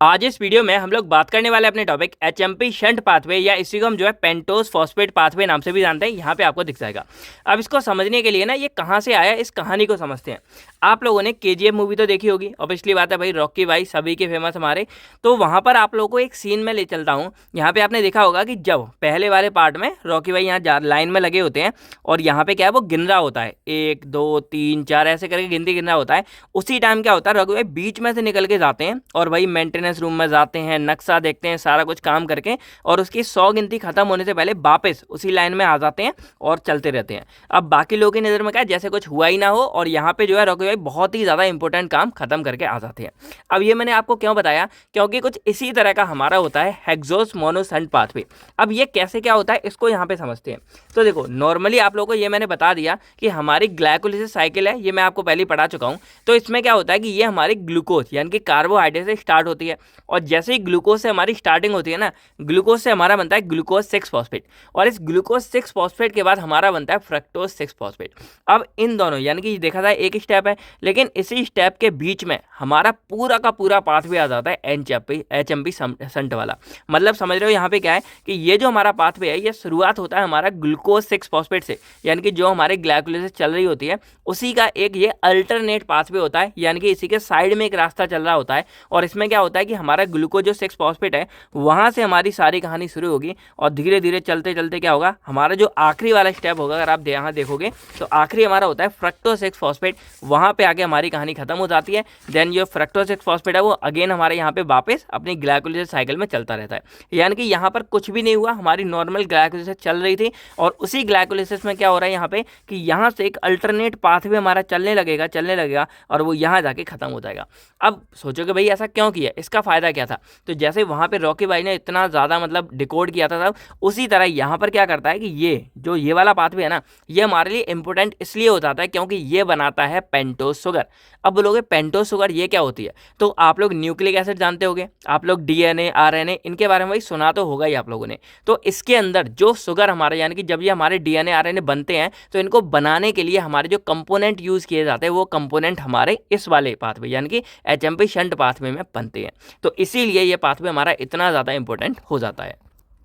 आज इस वीडियो में हम लोग बात करने वाले अपने टॉपिक एचएमपी शंट पाथवे या इसी को हम जो है पेंटोस फॉस्फेट पाथवे नाम से भी जानते हैं। यहाँ पे आपको दिख जाएगा। अब इसको समझने के लिए ना ये कहाँ से आया इस कहानी को समझते हैं। आप लोगों ने केजीएफ मूवी तो देखी होगी, और पिछली बात है भाई रॉकी भाई सभी के फेमस हमारे। तो वहाँ पर आप लोगों को एक सीन में ले चलता हूँ। यहाँ पे आपने देखा होगा कि जब पहले वाले पार्ट में रॉकी भाई यहाँ लाइन में लगे होते हैं और यहाँ पे क्या है वो गिन रहा होता है, 1 2 3 4 ऐसे करके गिनती गिन रहा होता है। उसी टाइम क्या होता है रॉकी भाई बीच में से निकल के जाते हैं और भाई मेंटेनेंस रूम में जाते हैं, नक्शा देखते हैं, सारा कुछ काम करके और उसकी 100 गिनती खत्म होने से पहले वापस उसी लाइन में आ जाते हैं और चलते रहते हैं। अब बाकी लोगों की नज़र में क्या है जैसे कुछ हुआ ही ना हो, और यहाँ पे जो है रॉकी भाई बहुत ही ज़्यादा इंपॉर्टेंट काम खत्म करके आ जाते हैं। अब ये मैंने आपको क्यों बताया, क्योंकि कुछ इसी तरह का हमारा होता है हेक्सोस मोनोशंट पाथवे। अब ये कैसे क्या होता है इसको यहाँ पे समझते हैं। तो देखो नॉर्मली आप लोगों को ये मैंने बता दिया कि हमारी ग्लाइकोलिसिस साइकिल है, ये मैं आपको पहले पढ़ा चुका हूँ। तो इसमें क्या होता है कि ये हमारी ग्लूकोज यानी कि कार्बोहाइड्रेट से स्टार्ट होती है, और जैसे ही ग्लूकोज से हमारी स्टार्टिंग होती है ना, ग्लूकोज से हमारा बनता है ग्लूकोज 6 फॉस्फेट, और इस ग्लूकोज 6 फॉस्फेट के बाद हमारा बनता है फ्रक्टोज 6 फॉस्फेट। अब इन दोनों यानी कि देखा जाए एक स्टेप है, लेकिन इसी स्टेप के बीच में हमारा पूरा का पूरा पाथवे आ जाता है एचएमपी शंट वाला। मतलब समझ रहे हो यहाँ पे क्या है कि ये जो हमारा पाथवे है ये शुरुआत होता है हमारा ग्लूकोज 6 फॉस्फेट से, यानी कि जो हमारे ग्लाइकोलिसिस चल रही होती है उसी का एक ये अल्टरनेट पाथवे होता है, यानी कि इसी के साइड में एक रास्ता चल रहा होता है। और इसमें क्या होता है कि हमारा ग्लूकोज जो 6 फॉस्फेट है वहाँ से हमारी सारी कहानी शुरू होगी, और धीरे धीरे चलते चलते क्या होगा हमारा जो आखिरी वाला स्टेप होगा, अगर आप यहाँ देखोगे तो आखिरी हमारा होता है फ्रक्टोज 6 फॉस्फेट। वहाँ पे आके हमारी कहानी खत्म हो जाती है। देन जो फ्रक्टोज 6 फॉस्फेट है वो अगेन हमारे यहाँ पे वापस अपनी ग्लाइकोलिसिस साइकिल में चलता रहता है। यानी कि यहाँ पर कुछ भी नहीं हुआ, हमारी नॉर्मल ग्लाइकोलिसिस चल रही थी, और उसी ग्लाइकोलिसिस में क्या हो रहा है यहाँ पे कि यहाँ से एक अल्टरनेट पाथवे हमारा चलने लगेगा और वो यहाँ जाके खत्म हो जाएगा। अब सोचोगे भाई ऐसा क्यों किया, इसका फायदा क्या था। तो जैसे वहाँ पे रॉकी भाई ने इतना ज़्यादा मतलब डिकोड किया था तब, उसी तरह यहाँ पर क्या करता है कि ये वाला पाथवे है ना, ये हमारे लिए इंपॉर्टेंट इसलिए हो जाता है क्योंकि ये बनाता है पेंटोज शुगर। अब बोलोगे पेंटोज शुगर ये क्या होती है, तो आप लोग न्यूक्लिक एसिड जानते होंगे, आप लोग डीएनए आरएनए इनके बारे में भाई सुना तो होगा ही आप लोगों ने। तो इसके अंदर जो शुगर हमारे यानी कि जब ये हमारे डीएनए आरएनए बनते हैं तो इनको बनाने के लिए हमारे जो कंपोनेंट यूज़ किए जाते हैं वो कंपोनेंट हमारे इस वाले पाथवे यानी कि एचएमपी शंट पाथवे में बनते हैं। तो इसीलिए ये पाथवे हमारा इतना ज़्यादा इंपॉर्टेंट हो जाता है।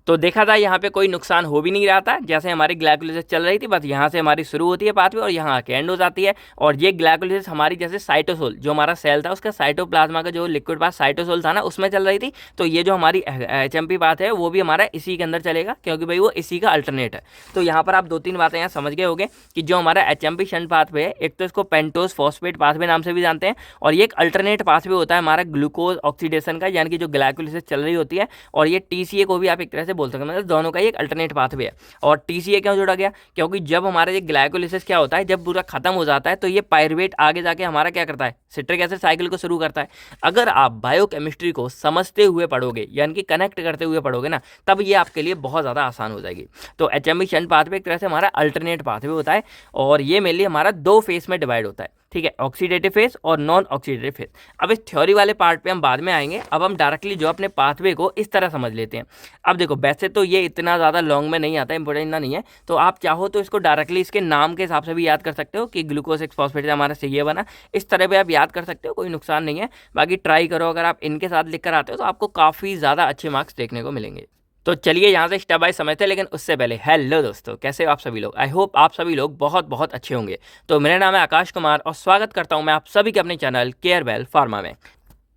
तो देखा जाए यहाँ पे कोई नुकसान हो भी नहीं रहा था, जैसे हमारी ग्लाइकोलिसिस चल रही थी बस यहाँ से हमारी शुरू होती है पाथवे और यहाँ आके एंड हो जाती है। और ये ग्लाइकोलिसिस हमारी जैसे साइटोसोल जो हमारा सेल था उसका साइटोप्लाज्मा का जो लिक्विड पाथ साइटोसोल था ना उसमें चल रही थी। तो ये जो हमारी एचएमपी पाथ है वो भी हमारा इसी के अंदर चलेगा, क्योंकि भाई वो इसी का अल्टरनेट है। तो यहाँ पर आप 2-3 बातें यहाँ समझ गए होंगे कि जो हमारा एचएमपी शंट पाथवे है, एक तो इसको पेंटोज फॉस्फेट पाथवे नाम से भी जानते हैं, और ये एक अल्टरनेट पाथवे होता है हमारा ग्लूकोज ऑक्सीडेशन का, यानी कि जो ग्लाइकोलिसिस चल रही होती है। और ये टीसीए को भी आप एक तरह से बोल सकते हैं, मतलब दोनों एक अल्टरनेट पाथवे है। और टीसीए क्यों जोड़ा गया, क्योंकि जब हमारा ये ग्लाइकोलिसिस क्या होता है जब पूरा खत्म हो जाता है तो ये पायरुवेट आगे जाके हमारा क्या करता है सिट्रिक एसिड साइकिल को शुरू करता है। अगर आप बायोकेमिस्ट्री को समझते हुए पढ़ोगे यानी कि कनेक्ट करते हुए पढ़ोगे ना, तब ये आपके लिए बहुत ज़्यादा आसान हो जाएगी। तो एचएमपी शंट पाथवे एक तरह से हमारा अल्टरनेट पाथवे होता है, और ये मेनली हमारा 2 फेज में डिवाइड होता है, ठीक है, ऑक्सीडेटिव फेज और नॉन ऑक्सीडेटिव फेज। अब इस थ्योरी वाले पार्ट पे हम बाद में आएंगे, अब हम डायरेक्टली जो अपने पाथवे को इस तरह समझ लेते हैं। अब देखो वैसे तो ये इतना ज़्यादा लॉन्ग में नहीं आता, इंपॉर्टेंट इतना नहीं है, तो आप चाहो तो इसको डायरेक्टली इसके नाम के हिसाब से भी याद कर सकते हो कि ग्लूकोज 6 फॉस्फेट हमारा से ये बना, इस तरह भी आप याद कर सकते हो, कोई नुकसान नहीं है। बाकी ट्राई करो, अगर आप इनके साथ लिख कर आते हो तो आपको काफ़ी ज़्यादा अच्छे मार्क्स देखने को मिलेंगे। तो चलिए यहाँ से स्टेप बाय समझते हैं, लेकिन उससे पहले हेलो दोस्तों, कैसे हो आप सभी लोग। आई होप आप सभी लोग बहुत बहुत अच्छे होंगे। तो मेरा नाम है आकाश कुमार और स्वागत करता हूँ मैं आप सभी के अपने चैनल केयरवेल फार्मा में।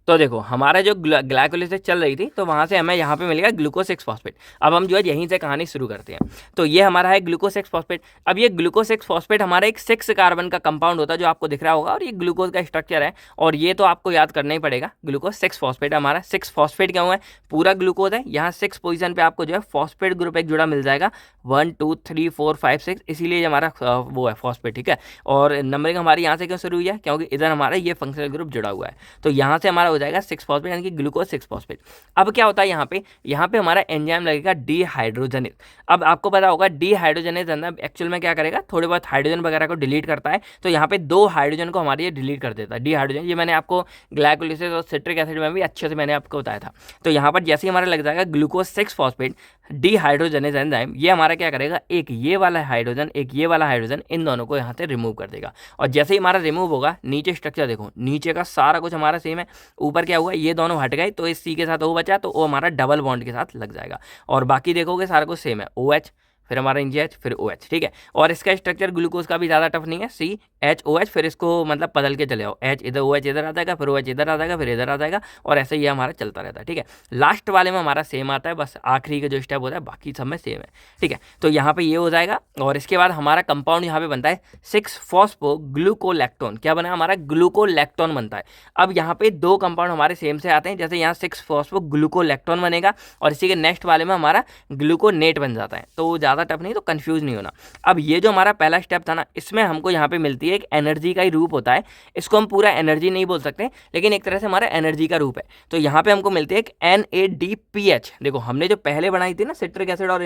तो देखो हमारा जो ग्लाइकोलिसिस चल रही थी तो वहाँ से हमें यहाँ पे मिलेगा ग्लूकोज 6 फॉस्फेट। अब हम जो है यहीं से कहानी शुरू करते हैं। तो ये हमारा है ग्लूकोज 6 फॉस्फेट। अब ये ग्लूकोज 6 फॉस्फेट हमारा एक 6 कार्बन का कंपाउंड होता है जो आपको दिख रहा होगा, और ये ग्लूकोज का स्ट्रक्चर है, और ये तो आपको याद करना ही पड़ेगा। ग्लूकोज 6 फॉस्फेट हमारा 6 फॉस्फेट क्यों है, पूरा ग्लूकोज है, यहाँ 6 पोजिशन पर आपको जो है फॉस्फेट ग्रुप एक जुड़ा मिल जाएगा, 1 2 3 4 5 6, इसीलिए हमारा वो है फॉस्फेट, ठीक है। और नंबरिंग हमारी यहाँ से क्यों शुरू हुई है, क्योंकि इधर हमारा ये फंक्शनल ग्रुप जुड़ा हुआ है। तो यहाँ से हमारा हो जाएगा 6 फॉस्फेट यानी कि ग्लूकोज 6 फॉस्फेट। अब क्या होता है यहाँ पे हमारा एंजाइम लगेगा डीहाइड्रोजनेज। अब आपको पता होगा डीहाइड्रोजनेज एक्चुअल में क्या करेगा, थोड़े बहुत हाइड्रोजन वगैरह को डिलीट करता है। तो यहाँ पे 2 हाइड्रोजन को हमारे ये डिलीट कर देता है डीहाइड्रोजन। ये मैंने आपको ग्लाइकोलिसिस और सिट्रिक एसिड में भी अच्छे से मैंने आपको बताया था। तो यहाँ पर जैसे ही हमारा लग जाएगा ग्लूकोज 6 फॉस्फेट, डीहाइड्रोजनेज एंजाइम ये हमारा क्या करेगा, एक ये वाला हाइड्रोजन एक ये वाला हाइड्रोजन इन दोनों को यहाँ से रिमूव कर देगा। और जैसे ही हमारा रिमूव होगा, नीचे स्ट्रक्चर देखो, नीचे का सारा कुछ हमारा सेम है, ऊपर क्या हुआ, ये दोनों हट गए तो इस सी के साथ ओ बचा, तो ओ हमारा डबल बॉन्ड के साथ लग जाएगा। और बाकी देखोगे सारा कुछ सेम है, OH फिर हमारा NaCH फिर OH, ठीक है। और इसका स्ट्रक्चर ग्लूकोज का भी ज़्यादा टफ नहीं है, CHOH, फिर इसको मतलब बदल के चले आओ, H इधर OH इधर आ जाएगा, फिर OH इधर आ जाएगा, फिर इधर आ जाएगा, और ऐसे ही हमारा चलता रहता है, ठीक है। लास्ट वाले में हमारा सेम आता है, बस आखिरी का जो स्टेप होता है बाकी सब में सेम है, ठीक है। तो यहाँ पे ये हो जाएगा, और इसके बाद हमारा कंपाउंड यहाँ पे बनता है 6-फॉस्फोग्लूकोलैक्टोन। क्या बना हमारा, ग्लूकोलैक्टोन बनता है। अब यहाँ पे दो कंपाउंड हमारे सेम से आते हैं, जैसे यहाँ 6-फॉस्फोग्लूकोलैक्टोन बनेगा, और इसी के नेक्स्ट वाले में हमारा ग्लूकोनेट बन जाता है। तो ज़्यादा टफ नहीं, तो कंफ्यूज नहीं होना। अब ये जो हमारा पहला स्टेप था ना, इसमें हमको यहाँ पे मिलती है एक एनर्जी का ही रूप होता है, इसको हम पूरा एनर्जी नहीं बोल सकते, लेकिन एक तरह से हमारा एनर्जी का रूप है। तो यहाँ पे हमको मिलती है एक NADPH। देखो हमने जो पहले बनाई थी ना सिट्रिक एसिड, और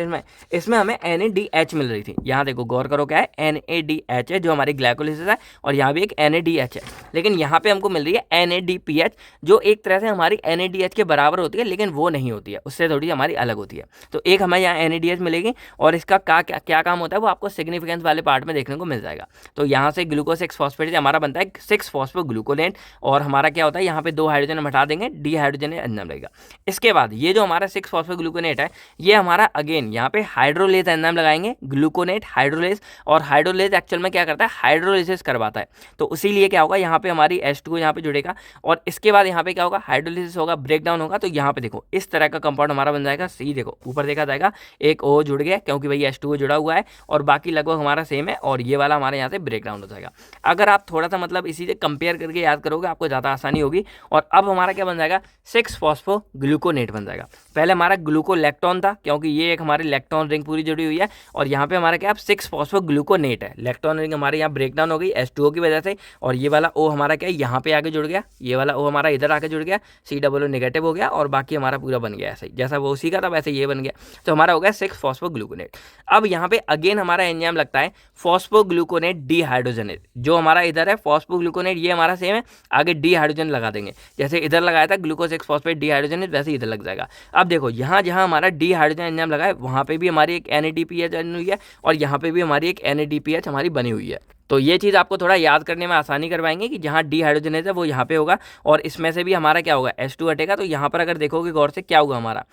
इसमें हमें NADH मिल रही थी। यहाँ देखो गौर करो क्या है, NADH है जो हमारी ग्लाइकोलिसिस है, और यहाँ भी एक NADH है, लेकिन यहाँ पे हमको मिल रही है NADPH, जो एक तरह से हमारी NADH के बराबर होती है, लेकिन वो नहीं होती है, उससे थोड़ी हमारी अलग होती है। तो एक हमें यहाँ NADH मिलेगी, और इसका क्या काम होता है वो आपको सिग्निफिकेंस वाले पार्ट में देखने को मिल जाएगा। तो यहाँ से ग्लूकोज 6-फॉस्फेट हमारा बनता है 6-फॉस्फोग्लूकोनेट, और हमारा क्या होता है, यहाँ पे 2 हाइड्रोजन हम हटा देंगे, डीहाइड्रोजनेज एंजाइम रहेगा। इसके बाद ये जो हमारा 6-फॉस्फोग्लूकोनेट है, ये हमारा अगेन यहाँ पे हाइड्रोलेज एंजाइम लगाएंगे, ग्लूकोनेट हाइड्रोलेज, और हाइड्रोलेज एक्चुअल में क्या करता है, हाइड्रोलिसिस करवाता है। तो इसीलिए क्या होगा, यहाँ पे हमारी H2O यहाँ पे जुड़ेगा, और इसके बाद यहाँ पे क्या होगा, हाइड्रोलिसिस होगा, ब्रेकडाउन होगा, तो यहाँ पे देखो इस तरह का कंपाउंड हमारा बन जाएगा। सी देखो ऊपर देखा जाएगा, एक O जुड़ गया क्योंकि भाई H2O जुड़ा हुआ है, और बाकी लगभग हमारा सेम है, और ये वाला हमारे यहाँ से ब्रेक डाउन हो जाएगा। अगर आप थोड़ा सा मतलब इसी से कंपेयर करके याद करोगे, आपको ज़्यादा आसानी होगी। और अब हमारा क्या बन जाएगा, 6-फॉस्फोग्लूकोनेट बन जाएगा। पहले हमारा ग्लूकोलैक्टोन था, क्योंकि ये एक हमारी लैक्टोन रिंग पूरी जुड़ी हुई है, और यहाँ पे हमारा क्या 6-फॉस्फोग्लूकोनेट है। लैक्टोन रिंग हमारे यहाँ ब्रेक डाउन हो गई H2O की वजह से, और ये वाला O हमारा क्या है, यहाँ पे आके जुड़ गया, ये वाला O हमारा इधर आके जुड़ गया, COO नेगेटिव हो गया, और बाकी हमारा पूरा बन गया ऐसे ही, जैसा वो उसी का था वैसे ये बन गया। तो हमारा हो गया 6-फॉस्फोग्लूकोनेट। अब यहाँ पे अगेन हमारा एंजाइम लगता है फॉस्फोग्लूकोनेट डीहाइड्रोजनेज। जो हमारा इधर है फॉस्फोग्लूकोनेट, ये हमारा सेम है, आगे डीहाइड्रोजन लगा देंगे, जैसे इधर लगाया था ग्लूकोज 6-फॉस्फेट डीहाइड्रोजनेज, वैसे इधर लग जाएगा। अब देखो यहाँ जहाँ हमारा डीहाइड्रोजन एंजाइम लगा है, वहाँ पे भी हमारी एक NADPH बनी हुई है, और यहाँ पे भी हमारी एक NADPH हमारी बनी हुई है। तो ये चीज़ आपको थोड़ा याद करने में आसानी करवाएंगे कि जहाँ डीहाइड्रोजनेज है वो यहाँ पे होगा, और इसमें से भी हमारा क्या होगा, H2 हटेगा। तो यहाँ पर अगर देखोगे गौर से क्या होगा, हमारा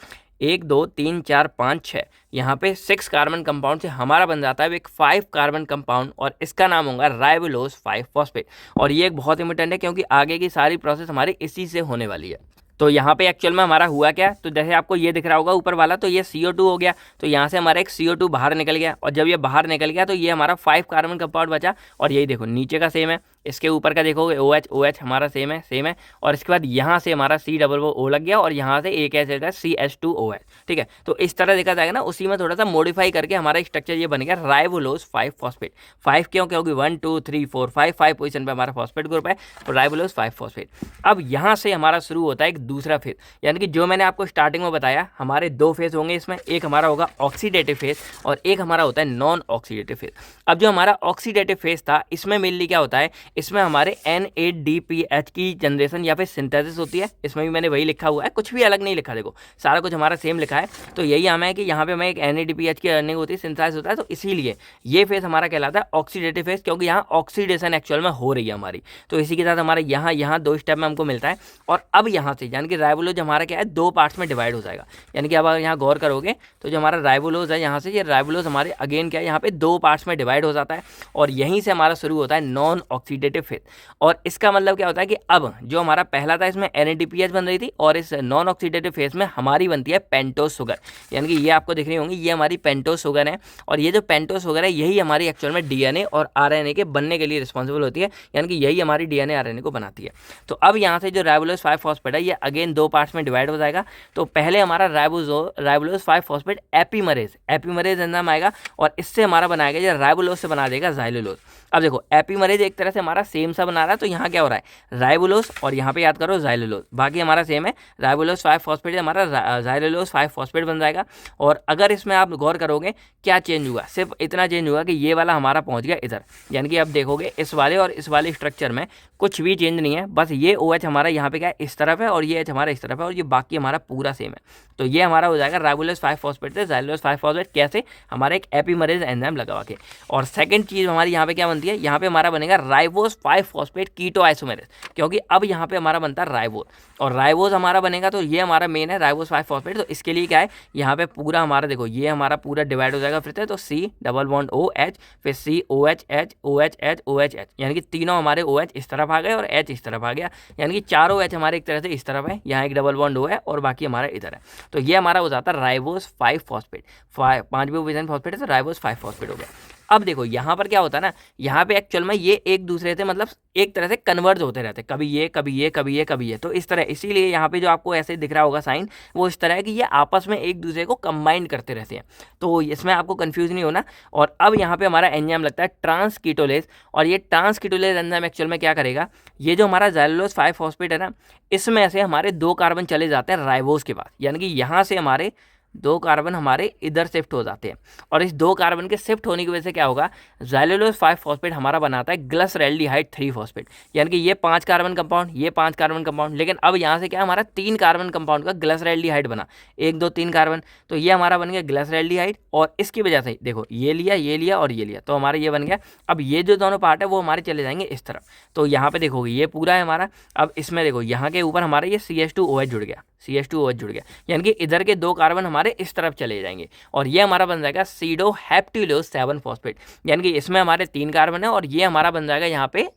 1 2 3 4 5 6, यहाँ पे 6 कार्बन कंपाउंड से हमारा बन जाता है एक 5 कार्बन कंपाउंड, और इसका नाम होगा राइबोलोज 5-फॉस्फेट। और ये एक बहुत इंपॉर्टेंट है, क्योंकि आगे की सारी प्रोसेस हमारी इसी से होने वाली है। तो यहाँ पे एक्चुअल में हमारा हुआ क्या, तो जैसे आपको ये दिख रहा होगा ऊपर वाला, तो ये CO2 हो गया, तो यहाँ से हमारा एक CO2 बाहर निकल गया, और जब ये बाहर निकल गया तो ये हमारा 5 कार्बन कंपाउंड बचा। और यही देखो नीचे का सेम है, इसके ऊपर का देखोगे OH हमारा सेम है, और इसके बाद यहाँ से हमारा COO लग गया, और यहाँ से एक ऐसे CH2OH, ठीक है। तो इस तरह देखा जाएगा ना, उसी में थोड़ा सा मॉडिफाई करके हमारा स्ट्रक्चर ये बन गया राइबोलोज 5-फॉस्फेट। 5 क्यों, क्योंकि 1 2 3 4 5 पोजीशन पे हमारा फॉस्फेट ग्रुप है, तो राइबोलोज 5-फॉस्फेट। अब यहाँ से हमारा शुरू होता है एक दूसरा फेज, यानी कि जो मैंने आपको स्टार्टिंग में बताया, हमारे 2 फेज होंगे इसमें, एक हमारा होगा ऑक्सीडेटिव फेज, और एक हमारा होता है नॉन ऑक्सीडेटिव फेज। अब जो हमारा ऑक्सीडेटिव फेज था, इसमें मेनली क्या होता है, इसमें हमारे NADPH की जनरेशन या फिर सिंथेसिस होती है। इसमें भी मैंने वही लिखा हुआ है, कुछ भी अलग नहीं लिखा, देखो सारा कुछ हमारा सेम लिखा है। तो यही हमें है कि यहाँ पे हमें एक NADPH की अर्निंग होती है, सिंथेसिस होता है, तो इसीलिए ये फेज हमारा कहलाता है ऑक्सीडेटिव फेज, क्योंकि यहाँ ऑक्सीडेशन एक्चुअल में हो रही है हमारी। तो इसी के साथ हमारा यहाँ 2 स्टेप में हमको मिलता है। और अब यहाँ से यानी कि राइबोलोज हमारा क्या है, 2 पार्ट्स में डिवाइड हो जाएगा। यानी कि अब अगर यहाँ गौर करोगे तो जो हमारा राइबोलोज है, यहाँ से ये राइबोलोज हमारे अगेन क्या है, यहाँ पे 2 पार्ट्स में डिवाइड हो जाता है, और यहीं से हमारा शुरू होता है नॉन ऑक्सीडेटिव फेज। और इसका मतलब क्या होता है कि अब जो हमारा पहला था, इसमें NADPH बन रही थी, और इस नॉन ऑक्सीडेटिव फेज में हमारी बनती है पेंटोज शुगर। यानी कि ये आपको दिख रही होंगी, ये हमारी पेंटोज शुगर है, और ये जो पेंटोज शुगर है, यही हमारी एक्चुअल में DNA और RNA के बनने के लिए रिस्पॉन्सिबल होती है, यानी कि यही हमारी DNA RNA को बनाती है। तो अब यहाँ से जो राइबोलोज 5-फॉस्फेट है, ये अगेन 2 पार्ट्स में डिवाइड हो जाएगा। तो पहले हमारा राइबोलोज 5-फॉस्फेट एपिमरेज एंजाइम आएगा, और इससे हमारा बनाएगा, जो राइबोलोज से बना देगा जाइलोलोज। अब देखो एपिमरेज एक तरह से हमारा हमारा सेम सा बना रहा है, तो यहाँ क्या हो रहा है राइबोलोस और यहाँ पे याद करो जाइलोलोस, बाकी हमारा सेम है। राइबोलोस 5 फॉस्फेट हमारा जाइलोलोस 5 फॉस्फेट बन जाएगा। और अगर इसमें आप गौर करोगे क्या चेंज हुआ, सिर्फ इतना चेंज हुआ कि ये वाला हमारा पहुँच गया इधर, यानी कि अब देखोगे इस वाले और इस वाले स्ट्रक्चर में कुछ भी चेंज नहीं है, बस ये OH हमारा यहाँ पे क्या है इस तरफ है और ये H हमारा इस तरफ है और ये बाकी हमारा पूरा सेम है। तो ये हमारा हो जाएगा राइबोलोस 5 फॉस्फेट से जाइलोलोस 5 फॉस्फेट, कैसे हमारा एक एपीमरेज एंजाइम लगा के। और सेकंड चीज़ हमारी यहाँ पे क्या बनती है, यहाँ पे हमारा बनेगा राइबोस 5 फॉस्फेट कीटो आइसोमेरेज, क्योंकि अब यहाँ पे हमारा बनता है राइबोस और राइबोस हमारा बनेगा, तो ये हमारा मेन है राइबोस 5 फॉस्फेट। तो इसके लिए क्या है यहाँ पे पूरा हमारा देखो ये हमारा पूरा डिवाइड हो जाएगा फिर से, तो C डबल बॉन्ड OH फिर C OH H OH H OH H, यानी कि तीनों हमारे OH इस तरफ आ गए और H इस तरफ आ गया, यानी कि चारों H हमारे एक तरह से इस तरफ है, यहाँ एक डबल बॉन्ड O है और बाकी हमारा इधर है। तो ये हमारा हो जाता है राइबोस 5 फॉस्फेट, 5 विजन फॉस्फेट है तो राइबोस 5 फॉस्फेट हो गया। अब देखो यहाँ पर क्या होता है ना, यहाँ पे एक्चुअल में ये एक दूसरे से मतलब एक तरह से कन्वर्ज होते रहते हैं, कभी ये कभी ये कभी ये कभी ये, तो इस तरह, इसीलिए यहाँ पे जो आपको ऐसे दिख रहा होगा साइन वो इस तरह है कि ये आपस में एक दूसरे को कंबाइन करते रहते हैं, तो इसमें आपको कंफ्यूज नहीं होना। और अब यहाँ पे हमारा एंजाइम लगता है ट्रांसकीटोलेज, और ये ट्रांसकीटोलेज एंजाइम एक्चुअल में क्या करेगा, ये जो हमारा जाइलोलोस 5 फॉस्फेट है ना, इसमें से हमारे 2 कार्बन चले जाते हैं राइबोस के पास, यानी कि यहाँ से हमारे 2 कार्बन हमारे इधर शिफ्ट हो जाते हैं, और इस 2 कार्बन के शिफ्ट होने की वजह से क्या होगा, जाइलोलोस 5 फॉस्फेट हमारा बनाता है ग्लिसरैल्डिहाइड 3 फॉस्फेट, यानी कि ये 5 कार्बन कंपाउंड, ये 5 कार्बन कंपाउंड, लेकिन अब यहाँ से क्या हमारा 3 कार्बन कंपाउंड का ग्लिसरैल्डिहाइड बना, 1 2 3 कार्बन, तो ये हमारा बन गया ग्लिसरैल्डिहाइड, और इसकी वजह से देखो ये लिया और ये लिया, तो हमारा ये बन गया। अब ये जो दोनों पार्ट है वो हमारे चले जाएंगे इस तरफ, तो यहाँ पे देखोगे ये पूरा है हमारा। अब इसमें देखो यहाँ के ऊपर हमारा ये CH2OH जुड़ गया, CH2OH जुड़ गया, यानी कि इधर के 2 कार्बन हमारे इस तरफ चले जाएंगे, और ये हमारा बन जाएगा सीडोहेप्टिलोस 7 फॉस्फेट, यानी कि इसमें हमारे 3 कार्बन है और ये हमारा बन जाएगा यहाँ पे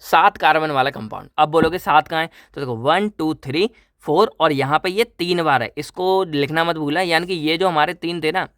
7 कार्बन वाला कंपाउंड। अब बोलोगे 7 कहाँ है, तो देखो 1 2 3 4 और यहाँ पे ये 3 बार है, इसको लिखना मत भूलना, यानी कि ये जो हमारे 3 थे ना,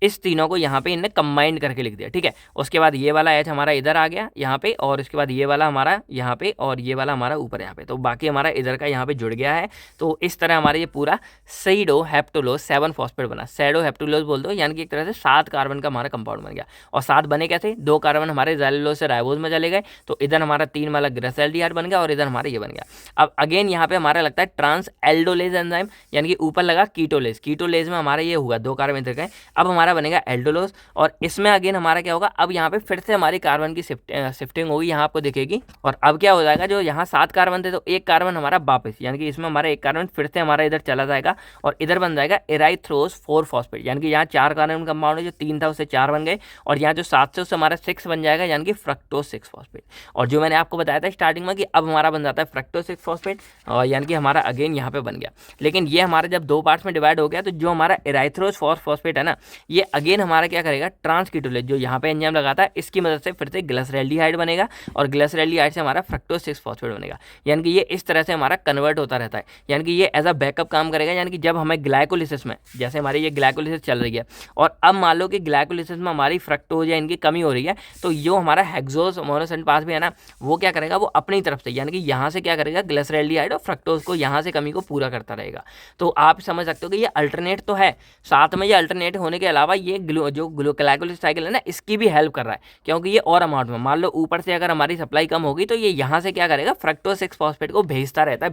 इस तीनों को यहाँ पे इनने कंबाइंड करके लिख दिया, ठीक है। उसके बाद ये वाला H हमारा इधर आ गया यहाँ पे, और उसके बाद ये वाला हमारा यहाँ पे, और ये वाला हमारा ऊपर यहाँ पे, तो बाकी हमारा इधर का यहाँ पे जुड़ गया है। तो इस तरह हमारा ये पूरा सीडोहेप्टिलोस 7 फॉस्फेट बना, सीडोहेप्टिलोस बोल दो, यानी कि एक तरह से 7 कार्बन का हमारा कंपाउंड बन गया। और 7 बने कैसे, 2 कार्बन हमारे जाइलोलोस से राइबोस में चले गए, तो इधर हमारा 3 वाला ग्लिसरैल्डिहाइड बन गया और इधर हमारा ये बन गया। अब अगेन यहाँ पे हमारा लगता है ट्रांस एल्डोलेज एंजाइम, यानी कि ऊपर लगा कीटोलेज, कीटोलेज में हमारा ये हुआ 2 कार्बन इधर गए, अब हमारा बनेगा एल्डोलोस, और इसमें अगेन हमारा क्या होगा, अब यहाँ पे फिर से हमारी कार्बन की शिफ्टिंग होगी, यहाँ आपको दिखेगी। और अब क्या हो जाएगा, जो यहाँ 7 कार्बन थे तो 1 कार्बन हमारा वापस, यानी कि इसमें हमारा 1 कार्बन फिर से हमारा इधर चला जाएगा और इधर बन जाएगा एराइथ्रोस 4 फॉस्फेट, यानी कि यहाँ 4 कार्बन कंपाउंड है, जो 3 था उससे 4 बन गए, और यहाँ जो 7 से उससे हमारा 6 बन जाएगा, यानी कि फ्रक्टोस 6 फॉस्फेट। और जो मैंने आपको बताया था स्टार्टिंग में कि अब हमारा बन जाता है फ्रक्टोस 6 फॉस्फेट, यानी कि हमारा अगेन यहाँ पे बन गया। लेकिन ये हमारा जब 2 पार्ट्स में डिवाइड हो गया, तो जो हमारा एराइथ्रोस 4 फॉस्फेट है ना, ये अगेन हमारा क्या करेगा, ट्रांसकीटोलेज जो यहाँ पे एंजाइम लगाता है, इसकी मदद से फिर से ग्लिसरैल्डिहाइड बनेगा, और ग्लिसरैल्डिहाइड से हमारा फ्रक्टोस 6 फॉस्फेट बनेगा, यानी कि ये इस तरह से हमारा कन्वर्ट होता रहता है, यानी कि ये एज अ बैकअप काम करेगा। यानी कि जब हमें ग्लाइकोलिसिस में, जैसे हमारी ये ग्लाइकोलिसिस चल रही है और अब मान लो कि ग्लाइकोलिसिस में हमारी फ्रक्टोज या इनकी कमी हो रही है, तो जो हमारा हेक्सोस मोनोसेंट पाथ भी है ना, वो क्या करेगा, वो अपनी तरफ से, यानी कि यहाँ से क्या करेगा, ग्लिसरैल्डिहाइड और फ्रक्टोज को यहाँ से कमी को पूरा करता रहेगा। तो आप समझ सकते हो कि ये अल्टरनेट तो है, साथ में ये अल्टरनेट होने के अलावा ये जो ग्लाइकोलिसिस साइकिल है ना, इसकी भी हेल्प कर रहा है, क्योंकि ये और अमाउंट में, मान लो ऊपर से अगर हमारी सप्लाई कम होगी तो ये यहाँ से क्या करेगा, फ्रक्टोज 6 फॉस्फेट को भेजता रहता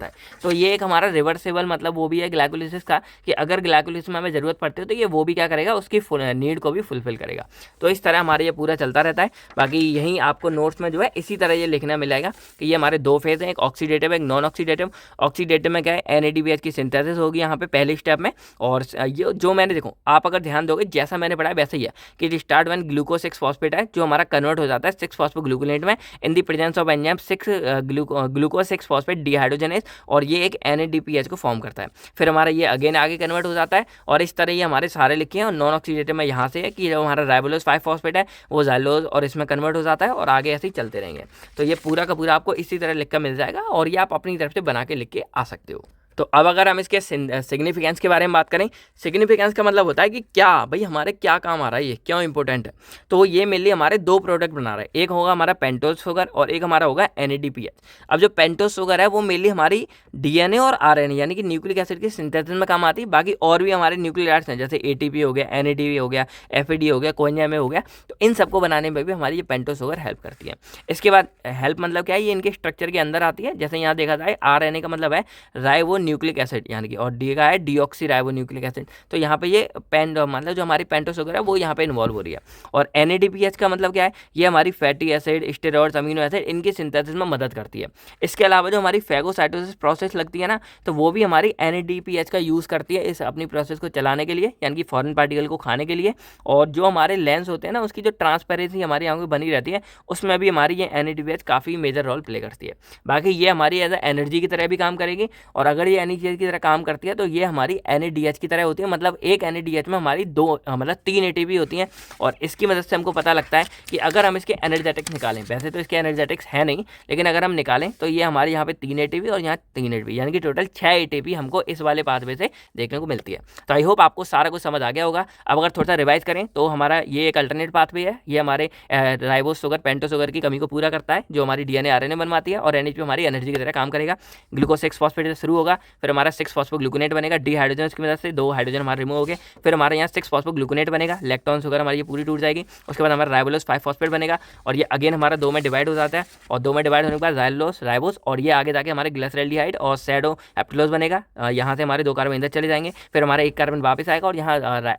है। तो ये एक हमारा रिवर्सेबल मतलब वो भी है ग्लाइकोलिसिस का, कि अगर ग्लाइकोलिसिस में हमें जरूरत पड़ती है तो ये वो भी क्या करेगा, उसकी नीड को भी फुलफिल करेगा। तो इस तरह हमारे ये पूरा चलता रहता है। बाकी यहीं आपको नोट्स में जो है इसी तरह ये लिखना मिलेगा कि ये हमारे 2 फेज हैं, एक ऑक्सीडेटिव एक नॉन ऑक्सीडेटिव। ऑक्सीडेटिव में क्या है, NADPH की सिंथेसिस होगी यहाँ पे पहले स्टेप में, और ये जो मैंने देखो आप अगर ध्यान दोगे जैसा मैंने पढ़ा वैसे ही है कि स्टार्ट वन ग्लूकोज 6 फॉस्फेट है, जो हमारा कन्वर्ट हो जाता है 6 फॉस्फोग्लूकोनेट में in the presence of enzyme 6 glucose 6 phosphate dehydrogenase, और ये एक NADPH को फॉर्म करता है। फिर हमारा ये अगेन आगे कन्वर्ट हो जाता है, और इस तरह ये हमारे सारे लिखे हैं। और नॉन ऑक्सीडेटिव में यहाँ से है कि जो हमारा राइबोलोस 5 फॉस्फेट है वो जाइलोज और इसमें कन्वर्ट हो जाता है, और आगे ऐसे ही चलते रहेंगे। तो ये पूरा का पूरा आपको इसी तरह लिख कर मिल जाएगा, और ये आप अपनी तरफ से बना के लिख के आ सकते हो। तो अब अगर हम इसके सिग्निफिकेंस के बारे में बात करें, सिग्निफिकेंस का मतलब होता है कि क्या भाई हमारे क्या काम आ रहा है, ये क्यों इंपॉर्टेंट है। तो ये मेनली हमारे दो प्रोडक्ट बना रहा है, एक होगा हमारा पेंटोज शुगर और एक हमारा होगा NADPH। अब जो पेंटोज शुगर है वो मेनली हमारी DNA और RNA यानी कि न्यूक्लिक एसिड के सिंथेसिस में काम आती है। बाकी और भी हमारे न्यूक्लियोटाइड्स हैं जैसे ATP हो गया, NADP हो गया, FAD हो गया, कोएंजाइम हो गया, तो इन सबको बनाने में भी हमारी ये पेंटोज शुगर हेल्प करती है। इसके बाद हेल्प मतलब क्या है, ये इनके स्ट्रक्चर के अंदर आती है। जैसे यहाँ देखा जाए RNA का मतलब है राइबो न्यूक्लिक एसिड यानी कि, और डी का है डीऑक्सी राइबो न्यूक्लिक एसिड। तो यहाँ पे ये मतलब जो हमारी पेंटोज शुगर है वो यहाँ पे इन्वॉल्व हो रही है। और NADPH का मतलब क्या है, ये हमारी fatty acid, steroids, amino acid इनकी सिंथेसिस में मदद करती है। इसके अलावा जो हमारी फैगोसाइटोसिस प्रोसेस लगती है ना, तो वो भी हमारी NADPH का यूज़ करती है इस अपनी प्रोसेस को चलाने के लिए, यानी कि फॉरेन पार्टिकल को खाने के लिए। और जो हमारे लेंस होते हैं ना, उसकी जो ट्रांसपेरेंसी हमारी आंखों में बनी रहती है, उसमें भी हमारी ये NADPH काफ़ी मेजर रोल प्ले करती है। बाकी ये हमारी एज एनर्जी की तरह भी काम करेगी। और अगर ये NADH की तरह काम करती है तो ये हमारी NADH की तरह होती है। मतलब एक NADH में हमारी मतलब 3 ATP होती हैं। और इसकी मदद से हमको पता लगता है कि अगर हम इसके एनर्जेटिक्स निकालें, वैसे तो इसके एनर्जेटिक्स है नहीं, लेकिन अगर हम निकालें तो ये हमारे यहाँ पे 3 ATP और यहाँ 3 ATP यानी कि टोटल 6 ATP हमको इस वाले पाथवे से देखने को मिलती है। तो आई होप आपको सारा कुछ समझ आ गया होगा। अब अगर थोड़ा सा रिवाइज करें तो हमारा ये एक अल्टरनेट पाथवे है, ये हमारे राइबोज शुगर, पेंटोज शुगर की कमी को पूरा करता है, जो हमारी DNA RNA बनवाती है। और NH हमारी एनर्जी की तरह काम करेगा। ग्लूकोज 6 फॉस्फेट से शुरू होगा, फिर हमारा 6 फॉस्फोग्लूकोनेट बनेगा, डी हाइड्रोजन की मदद से 2 हाइड्रोजन हमारे रिमूव हो गए। फिर हमारे यहाँ 6 फॉस्फोग्लूकोनेट बनेगा, लैक्टोन शुगर हमारी ये पूरी टूट जाएगी। उसके बाद हमारा राइबोलोज 5 फॉस्फेट बनेगा और ये अगेन हमारा 2 में डिवाइड हो जाता है। और 2 में डिवाइड होने के बाद जाइलोस राइबोस, और ये आगे जाके हमारे ग्लिसरॉल्डिहाइड और सैडो एप्टिलोज बनेगा। यहाँ से हमारे 2 कार्बन इधर चले जाएंगे, फिर हमारा 1 कार्बन वापस आएगा और यहाँ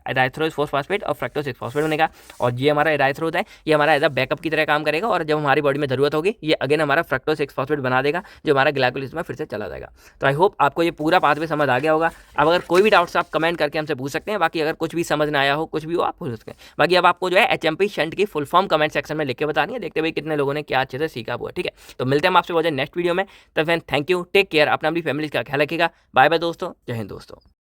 एराइथ्रोज 4 फॉस्फेट और फ्रक्टोज 6 फॉस्फेट बनेगा। और ये हमारा एराइथ्रोज है, ये हमारा एज अ बैकअप की तरह काम करेगा। और जब हमारी बॉडी में जरूरत होगी ये अगेन हमारा फ्रक्टोज 6 फॉस्फेट बना देगा, जो हमारा ग्लाइकोलिसिस में फिर से चला जाएगा। तो आई होप आपको ये पूरा पाथवे समझ आ गया होगा। अब अगर कोई भी डाउट्स आप कमेंट करके हमसे पूछ सकते हैं। बाकी अगर कुछ भी समझ ना आया हो, कुछ भी हो, आप पूछ सकते हैं। बाकी अब आपको जो है HMP शंट की फुल फॉर्म कमेंट सेक्शन में लिख के बतानी है, देखते हुए कितने लोगों ने क्या अच्छे से सीखा हुआ है। ठीक है, तो मिलते हैं हम आपसे नेक्स्ट वीडियो में। तब फिर थैंक यू, टेक केयर, अपना अपनी फैमिली का ख्याल रखिएगा। बाय बाय दोस्तों, जय हिंद दोस्तों।